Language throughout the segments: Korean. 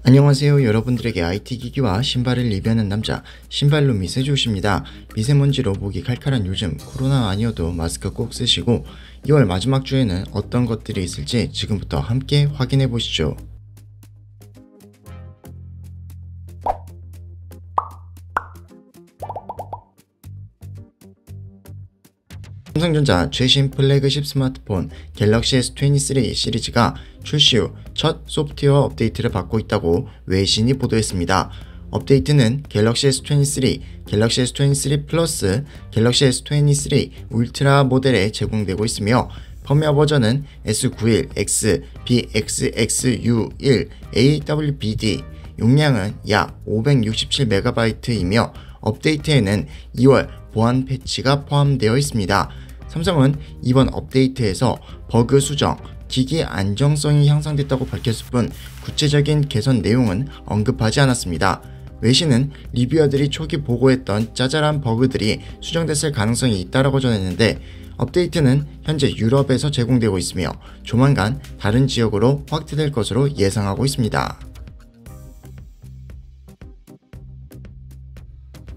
안녕하세요. 여러분들에게 IT 기기와 신발을 리뷰하는 남자 신발룸 세조씨입니다. 미세먼지로 목이 칼칼한 요즘 코로나 아니어도 마스크 꼭 쓰시고 2월 마지막 주에는 어떤 것들이 있을지 지금부터 함께 확인해 보시죠. 삼성전자 최신 플래그십 스마트폰 갤럭시 S23 시리즈가 출시 후 첫 소프트웨어 업데이트를 받고 있다고 외신이 보도했습니다. 업데이트는 갤럭시 S23, 갤럭시 S23 플러스, 갤럭시 S23 울트라 모델에 제공되고 있으며 펌웨어 버전은 S91X, BXXU1, AWBD, 용량은 약 567MB이며 업데이트에는 2월 보안 패치가 포함되어 있습니다. 삼성은 이번 업데이트에서 버그 수정, 기기 안정성이 향상됐다고 밝혔을 뿐 구체적인 개선 내용은 언급하지 않았습니다. 외신은 리뷰어들이 초기 보고했던 짜잘한 버그들이 수정됐을 가능성이 있다고 전했는데 업데이트는 현재 유럽에서 제공되고 있으며 조만간 다른 지역으로 확대될 것으로 예상하고 있습니다.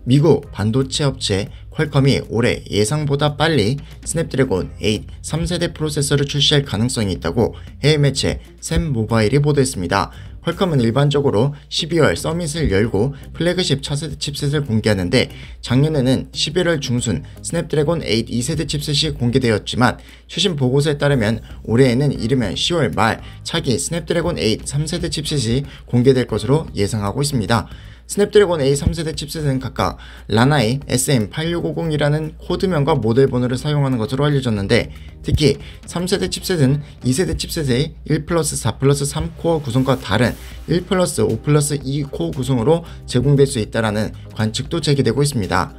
미국 반도체 업체 퀄컴이 올해 예상보다 빨리 스냅드래곤 8 3세대 프로세서를 출시할 가능성이 있다고 해외 매체 샘 모바일이 보도했습니다. 퀄컴은 일반적으로 12월 서밋을 열고 플래그십 차세대 칩셋을 공개하는데 작년에는 11월 중순 스냅드래곤 8 2세대 칩셋이 공개되었지만 최신 보고서에 따르면 올해에는 이르면 10월 말 차기 스냅드래곤 8 3세대 칩셋이 공개될 것으로 예상하고 있습니다. 스냅드래곤 A 3세대 칩셋은 각각 라나이 SM8650이라는 코드명과 모델 번호를 사용하는 것으로 알려졌는데 특히 3세대 칩셋은 2세대 칩셋의 1+4+3 코어 구성과 다른 1+5+2 코어 구성으로 제공될 수 있다는 관측도 제기되고 있습니다.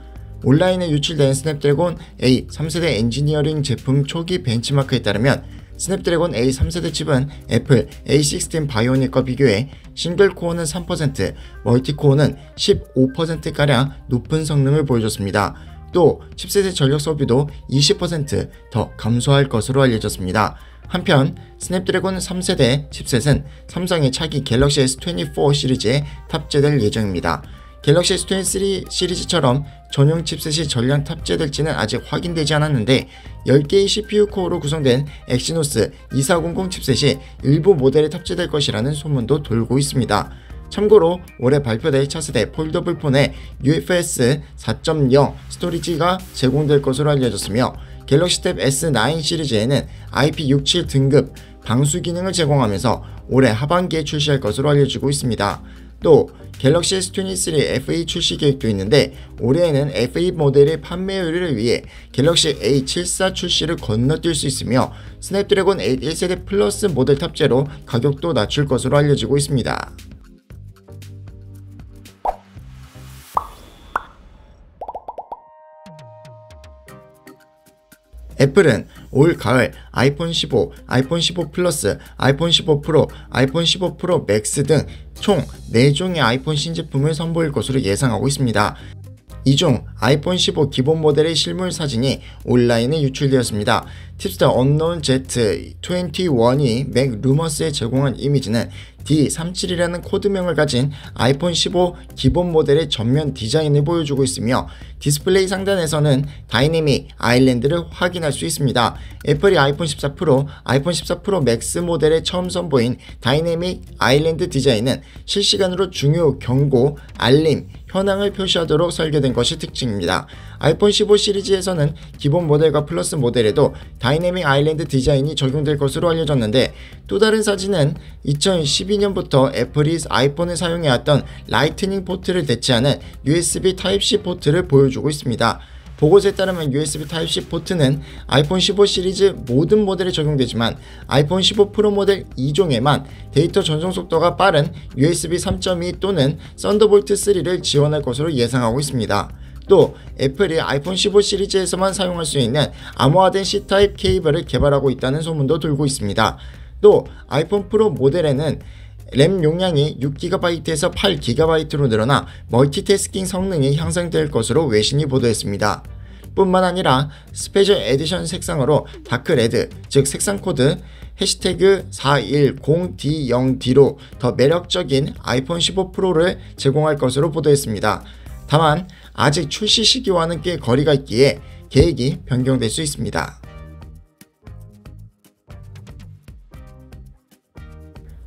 온라인에 유출된 스냅드래곤 A 3세대 엔지니어링 제품 초기 벤치마크에 따르면 스냅드래곤 A 3세대 칩은 애플 A16 바이오닉과 비교해 싱글코어는 3%, 멀티코어는 15%가량 높은 성능을 보여줬습니다. 또 칩셋의 전력 소비도 20%더 감소할 것으로 알려졌습니다. 한편 스냅드래곤 3세대 칩셋은 삼성의 차기 갤럭시 S24 시리즈에 탑재될 예정입니다. 갤럭시 S23 시리즈처럼 전용 칩셋이 전량 탑재될지는 아직 확인되지 않았는데 10개의 CPU 코어로 구성된 엑시노스 2400 칩셋이 일부 모델에 탑재될 것이라는 소문도 돌고 있습니다. 참고로 올해 발표될 차세대 폴더블 폰에 UFS 4.0 스토리지가 제공될 것으로 알려졌으며 갤럭시 탭 S9 시리즈에는 IP67 등급 방수 기능을 제공하면서 올해 하반기에 출시할 것으로 알려지고 있습니다. 또 갤럭시 S23 FE 출시 계획도 있는데 올해에는 FE 모델의 판매율을 위해 갤럭시 A74 출시를 건너뛸 수 있으며 스냅드래곤 8 1세대 플러스 모델 탑재로 가격도 낮출 것으로 알려지고 있습니다. 애플은 올 가을 아이폰 15, 아이폰 15 플러스, 아이폰 15 프로, 아이폰 15 프로 맥스 등 총 4종의 아이폰 신제품을 선보일 것으로 예상하고 있습니다. 이 중 아이폰 15 기본 모델의 실물 사진이 온라인에 유출되었습니다. 팁스터 언노운 Z21이 맥 루머스에 제공한 이미지는 D37이라는 코드명을 가진 아이폰 15 기본 모델의 전면 디자인을 보여주고 있으며 디스플레이 상단에서는 다이내믹 아일랜드를 확인할 수 있습니다. 애플이 아이폰 14 프로, 아이폰 14 프로 맥스 모델에 처음 선보인 다이내믹 아일랜드 디자인은 실시간으로 중요 경고, 알림, 현황을 표시하도록 설계된 것이 특징입니다. 아이폰 15 시리즈에서는 기본 모델과 플러스 모델에도 다이내믹 아일랜드 디자인이 적용될 것으로 알려졌는데 또 다른 사진은 2012년부터 애플이 아이폰에 사용해왔던 라이트닝 포트를 대체하는 USB Type-C 포트를 보여주고 있습니다. 보고서에 따르면 USB Type-C 포트는 아이폰 15 시리즈 모든 모델에 적용되지만 아이폰 15 프로 모델 2종에만 데이터 전송 속도가 빠른 USB 3.2 또는 썬더볼트 3를 지원할 것으로 예상하고 있습니다. 또 애플이 아이폰 15 시리즈에서만 사용할 수 있는 암호화된 C타입 케이블을 개발하고 있다는 소문도 돌고 있습니다. 또 아이폰 프로 모델에는 램 용량이 6GB에서 8GB로 늘어나 멀티태스킹 성능이 향상될 것으로 외신이 보도했습니다. 뿐만 아니라 스페셜 에디션 색상으로 다크 레드, 즉 색상 코드 해시태그 410D0D로 더 매력적인 아이폰 15 프로를 제공할 것으로 보도했습니다. 다만 아직 출시 시기와는 꽤 거리가 있기에 계획이 변경될 수 있습니다.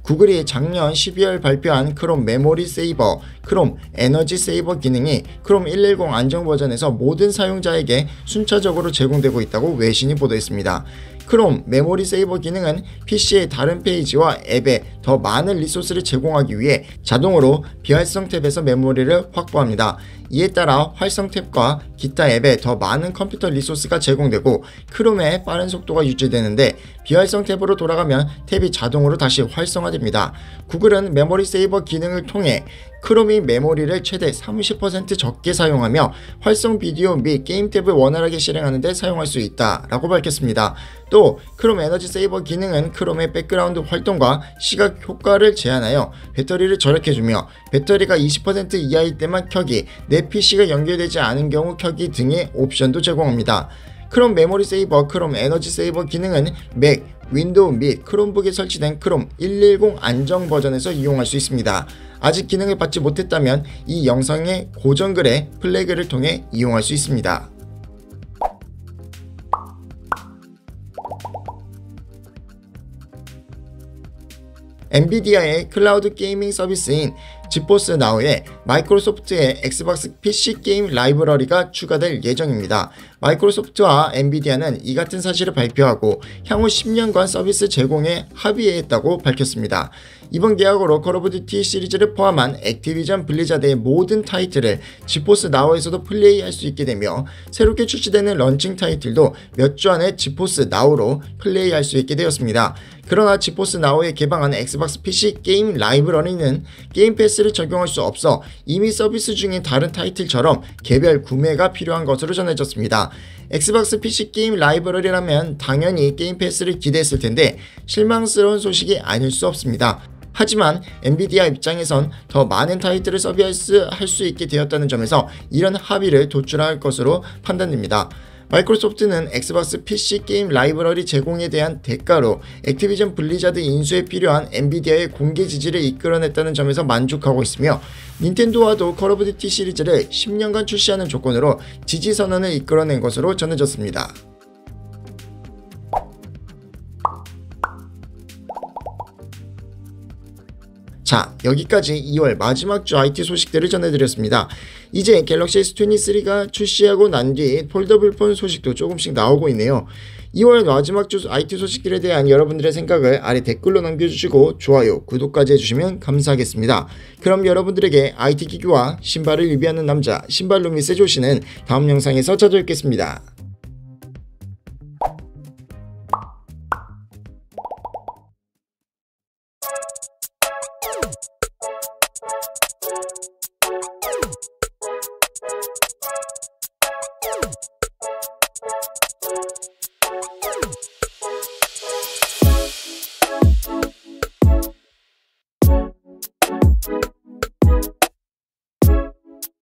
구글이 작년 12월 발표한 크롬 메모리 세이버, 크롬 에너지 세이버 기능이 크롬 110 안정 버전에서 모든 사용자에게 순차적으로 제공되고 있다고 외신이 보도했습니다. 크롬 메모리 세이버 기능은 PC의 다른 페이지와 앱에 더 많은 리소스를 제공하기 위해 자동으로 비활성 탭에서 메모리를 확보합니다. 이에 따라 활성 탭과 기타 앱에 더 많은 컴퓨터 리소스가 제공되고 크롬의 빠른 속도가 유지되는데, 비활성 탭으로 돌아가면 탭이 자동으로 다시 활성화됩니다. 구글은 메모리 세이버 기능을 통해 크롬이 메모리를 최대 30% 적게 사용하며 활성 비디오 및 게임 탭을 원활하게 실행하는 데 사용할 수 있다라고 밝혔습니다. 또 크롬 에너지 세이버 기능은 크롬의 백그라운드 활동과 시각 효과를 제한하여 배터리를 절약해주며, 배터리가 20% 이하일 때만 켜기, 내 PC가 연결되지 않은 경우 켜기 등의 옵션도 제공합니다. 크롬 메모리 세이버, 크롬 에너지 세이버 기능은 맥, 윈도우 및 크롬북에 설치된 크롬 110 안정 버전에서 이용할 수 있습니다. 아직 기능을 받지 못했다면 이 영상의 고정글의 플래그를 통해 이용할 수 있습니다. 엔비디아의 클라우드 게이밍 서비스인 지포스 나우에 마이크로소프트의 엑스박스 PC 게임 라이브러리가 추가될 예정입니다. 마이크로소프트와 엔비디아는 이 같은 사실을 발표하고 향후 10년간 서비스 제공에 합의했다고 밝혔습니다. 이번 계약으로 콜 오브 듀티 시리즈를 포함한 액티비전 블리자드의 모든 타이틀을 지포스 나우에서도 플레이할 수 있게 되며, 새롭게 출시되는 런칭 타이틀도 몇 주 안에 지포스 나우로 플레이할 수 있게 되었습니다. 그러나 지포스 나우에 개방한 엑스박스 PC 게임 라이브러리는 게임 패스를 적용할 수 없어 이미 서비스 중인 다른 타이틀처럼 개별 구매가 필요한 것으로 전해졌습니다. 엑스박스 PC 게임 라이브러리라면 당연히 게임 패스를 기대했을 텐데 실망스러운 소식이 아닐 수 없습니다. 하지만 엔비디아 입장에선 더 많은 타이틀을 서비스할 수 있게 되었다는 점에서 이런 합의를 도출할 것으로 판단됩니다. 마이크로소프트는 엑스박스 PC 게임 라이브러리 제공에 대한 대가로 액티비전 블리자드 인수에 필요한 엔비디아의 공개 지지를 이끌어냈다는 점에서 만족하고 있으며, 닌텐도와도 콜 오브 듀티 시리즈를 10년간 출시하는 조건으로 지지 선언을 이끌어낸 것으로 전해졌습니다. 자, 여기까지 2월 마지막 주 IT 소식들을 전해드렸습니다. 이제 갤럭시 S23가 출시하고 난 뒤 폴더블 폰 소식도 조금씩 나오고 있네요. 2월 마지막 주 IT 소식들에 대한 여러분들의 생각을 아래 댓글로 남겨주시고 좋아요, 구독까지 해주시면 감사하겠습니다. 그럼 여러분들에게 IT 기기와 신발을 리뷰하는 남자 신발루미스 조시는 다음 영상에서 찾아뵙겠습니다.